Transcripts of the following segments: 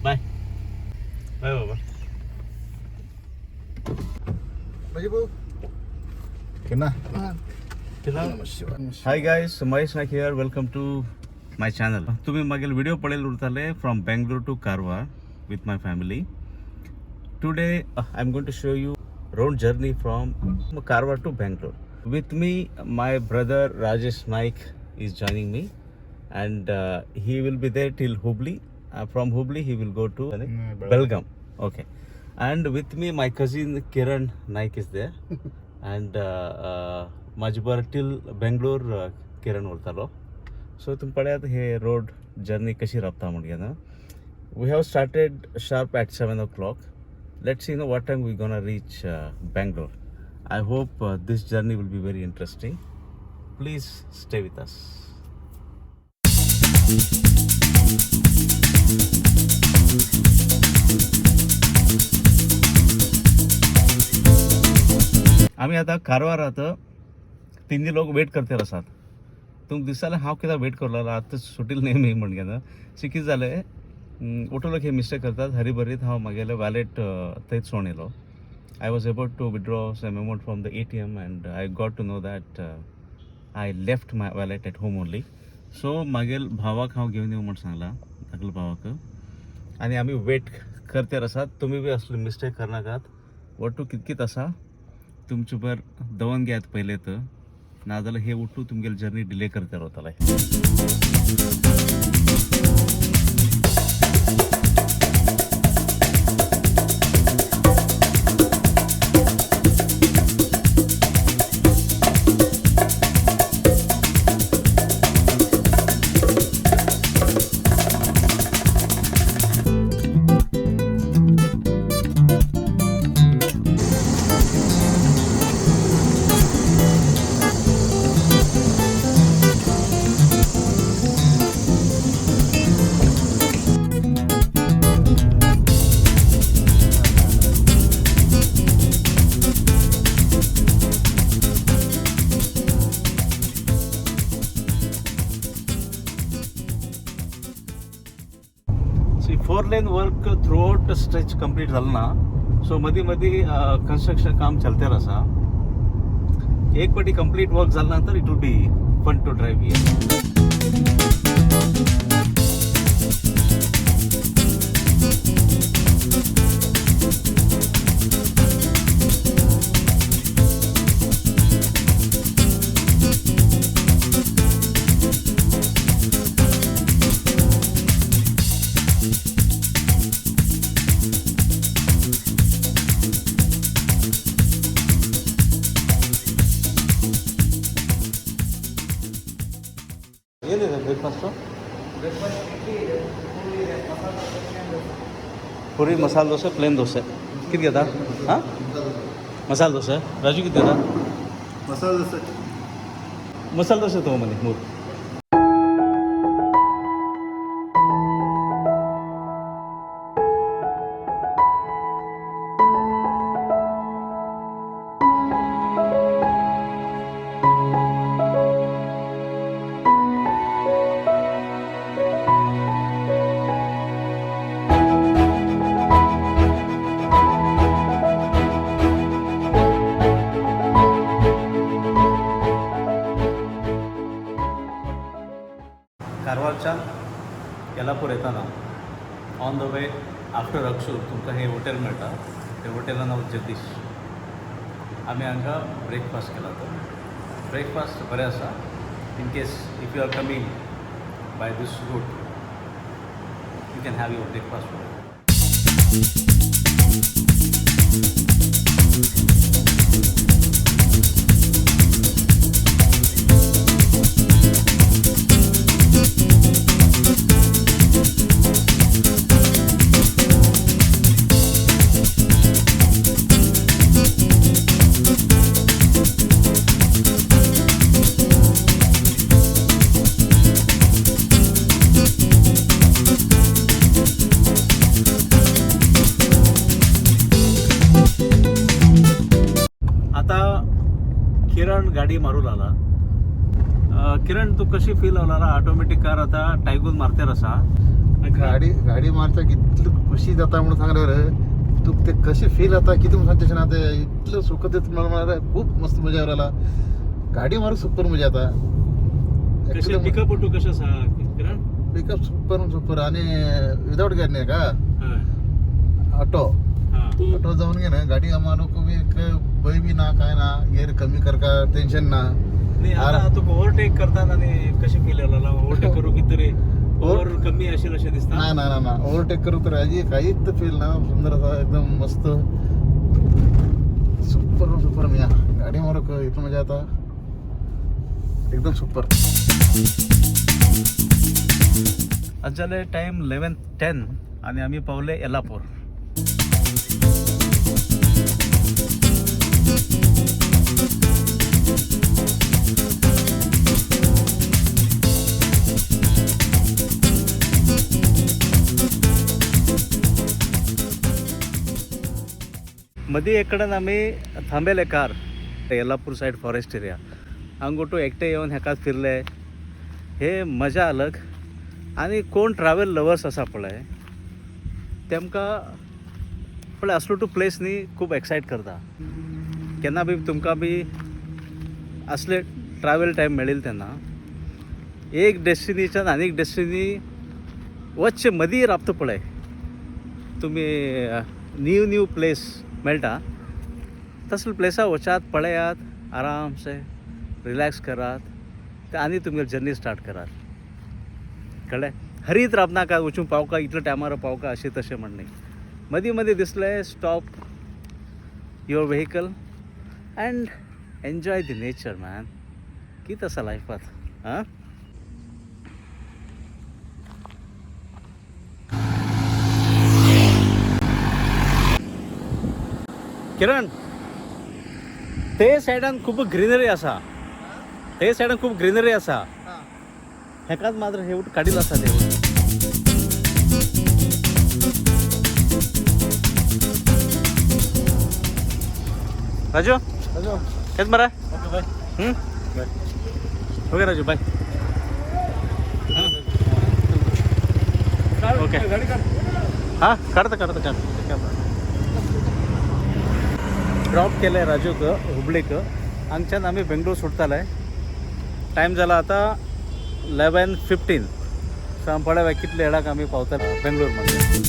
Bye bye बाबा. Hi guys, Mahesh Naik here. Welcome to my channel. तुम्ही मागील video पळयले उरताले from Bangalore to Karwar with my family. Today I'm going to show you road journey from Karwar to Bangalore. With me, my brother Rajesh Naik is joining me, and he will be there till Hubli. From Hubli, he will go to Belgaum. Okay. And with me, my cousin Kiran Naik is there, and Majbar till Bangalore Kiran urtalo. So tum padayat he road journey kashi rapta mudiyana. We have started sharp at 7 o'clock. Let's see what time we're gonna reach Bangalore. I hope this journey will be very interesting. Please stay with us. आम्ही आता कारवार आता तिन्ही लोक weight करते आसात. तुमकां दिसतालें हांव कित्याक वेट करलो आतां सुटिल्लो न्ही मी म्हण घेना. कितें जालें, ऑटो लोक हे मिस्टेक करतात. हरीबरीत हांव म्हगेलें वॅलेट थंयच सोडून येयलो. I was about to withdraw some amount from the ATM and I got to know that I left my wallet at home only. So मागील भावाक हांव घेवन येवं म्हण सांगला, धाकल्या भावाक. आनी आमी वेट करते आसात. तुमी बी असले मिस्टेक करनाकात. वट्टू कितकीत आसा, तुमचे बर दवन घेयात पयले तर, नाजाल्यार हे उठू तुमगेली जर्नी डिले करते रावतले. Four lane work through out stretch complete झालं ना. सो मधी मधी कन्स्ट्रक्शन काम चलते आसा. एक पाटी कंप्लीट वर्क झालं नंतर it will be fun to drive here. ಏನಿದೆ ಬ್ರೇಕ್ಫಾಸ್ಟು? ಪೂರಿ ಮಸಾಲೆ ದೋಸೆ ಪ್ಲೇನ್ ದೋಸೆ ಕಿತ್ಗೆದ? ಹಾಂ, ಮಸಾಲೆ ದೋಸೆ. ರಾಜು ಕಿತ್ಗೆದ? ಮಸಾಲೆ ದೋಸೆ ತೊಗೊಂಬನ್ನಿ 3. कारवारच्या येलापूर येताना ऑन द वे आफ्टर अक्षूर तुमकां हे हॉटेल मेळटा. ते हॉटेलान नांव जगदीश. आमी हांगा ब्रेकफास्ट केला. तो ब्रेकफास्ट बरें आसा. In case if you are coming by this route you can have your breakfast. Kiran गाडी मारू लागला. किरण तू कशी फील होणार ऑटोमॅटिक कार आता टायगून मारते रसा गाडी मारता कितलं खुशी जाता म्हणून सांगल्यावर तू ते कशी फील आता किती सांगते ना ते इतलं सुख देत मला खूप मस्त मजा आला गाडी मारू सुपर मजा आता पिकअप ऑटो कशा किरण पिकअप सुपर आणि विदाउट गेअर नाही का ऑटो जाऊन घे ना गाडी आम्हाला बई बी ना काय ना गेअर कमी कर का टेन्शन ना तू ओव्हरटेक करताना कशी फील आला ओव्हरटेक करू की तरी ओव्हर कमी असेल असे दिसतात ना ओव्हरटेक करू तर काहीच तर फील ना सुंदर असा एकदम मस्त सुपर मी गाडी मारू इथं म्हणजे आता एकदम सुपर आज झाले टाइम 11:10 आणि आम्ही पावले येलापूर मध्ये एकडन आम्ही थांबेले कार येलापूर साईड फॉरेस्ट एरिया हांगोटू एकटे येऊन हेकात फिरले हे मजा अलग आणि कोण ट्रॅव्हल लवर्स असा पळय तेमका पळय असलो टू प्लेस न्ही खूप एक्साइट करता केन्ना बी तुमकां बी असले ट्रॅव्हल टाईम मेळील तेन्ना एक डेस्टिनीच्यान आनी एक डेस्टिनी वचचे मदीं राबता पळय तुमी न्यू प्लेस मेळटा तसले प्लेसा वचात पळयात आराम से रिलॅक्स करात आनी तुमगे जर्नी स्टार्ट करात कळ्ळें हरीत राबनाका वचून पावका इतल्या टायमार पावका अशें तशें म्हणणे मदीं दिसले stop your vehicle and enjoy the nature man कित आसा लायफात हां किरण ते सायडान खूप ग्रीनरी आसा हेकाच मात्र हे काडील आसा ते राजू हेच मरा ओके राजू बाय ओके हां काढता ड्रॉप केलं आहे राजूक हुबळीक हांगच्यान आम्ही बेंगलोर सुटताले टायम जाला आता 11:15 सो आमी पळय कितले येडाक आमी पावतले बेंगलोर मध्ये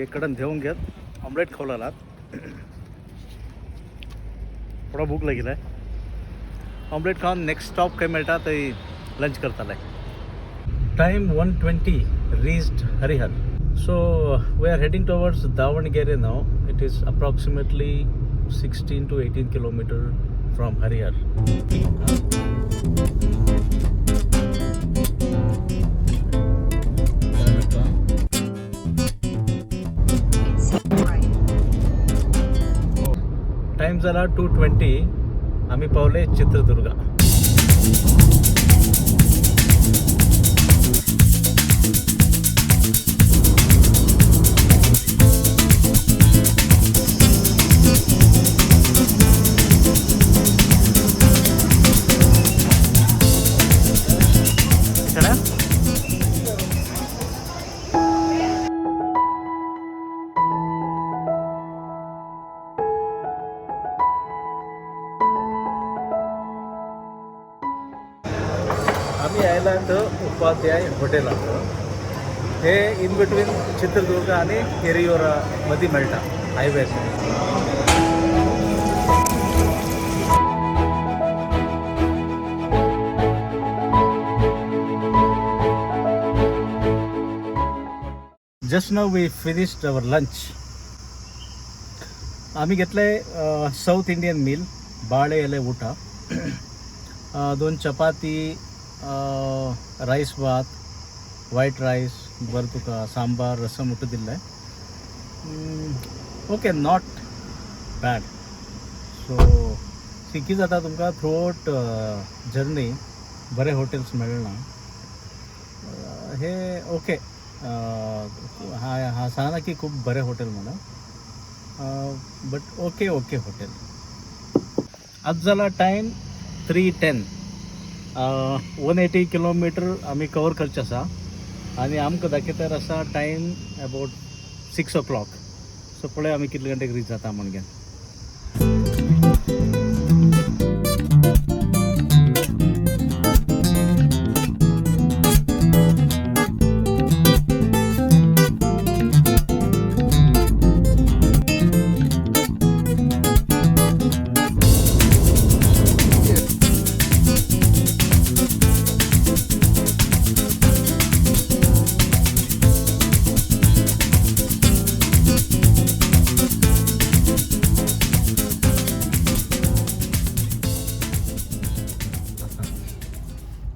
एककडन घेऊन घेत ऑमलेट खावलात थोडा भूक लागील आहे ऑमलेट खाऊन नेक्स्ट स्टॉप काही मेळटा थंय लंच करताले time 1:20 reached Harihar so we are heading towards Davangere now it is approximately 16 to 18 kilometre from Harihar time झाला 2:20 आम्ही पावले चित्रदुर्गा आम्ही यायला तर उपाध्याय हॉटेल हे इन बिटवीन चित्रदुर्ग आणि हिरियोरा मध्ये मेळटा highway just now we finished our lunch आम्ही घेतले साऊथ इंडियन मील बाळे एले ऊಟ 2 चपाती राईस भात, वायट राईस, बरं तुका सांबार रसम उठू दिलं आहे. Okay, not bad. सो शिकी जाता तुमकां थ्रू आउट जर्नी बरे हॉटेल्स मेळना. हे ओके, हा सांगना की खूप बरे हॉटेल म्हणा, बट ओके हॉटेल. आज झाला टायम 3:10. 180 किलोमीटर आम्ही कवर करचे आसा आणि आमकां दाखयता आसा टायम अबाउट 6 o'clock. सो पळय आमी कितले गंटेक रीच जाता म्हणून.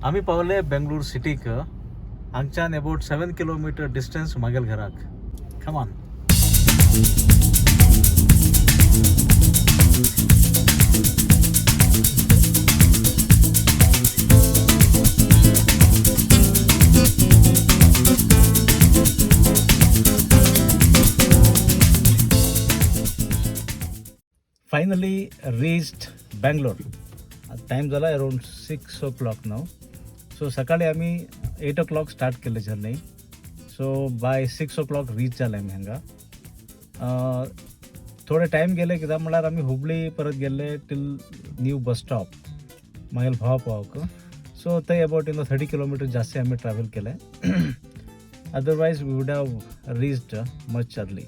आम्ही पावले बेंगळूर सिटीक. हांगच्यान अबाउट 7 किलोमीटर डिस्टन्स मागेल घराक. Come on. Finally reached Bangalore. Time झाला अराउंड 6 o'clock नाव. सो सकाळी आम्ही 8 o'clock स्टार्ट केले journey. So bye 6 o'clock reach जालें आमी हांगा. थोडे टायम गेले कित्याक म्हळ्यार आमी हुबळी परत गेले टील न्यू बस स्टॉप मागीर भाव पावक. सो थंय अबाउट 30 किलोमीटर जास्ती आमी ट्रॅवल केले. Otherwise we would have reached much early.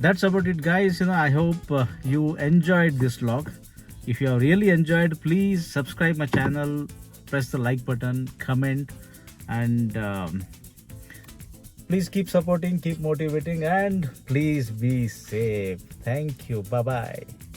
That's about it, guys. I hope you enjoyed this vlog. If you have really enjoyed, please subscribe my channel, press the like button, comment, and please keep supporting, keep motivating, and please be safe. Thank you. Bye bye.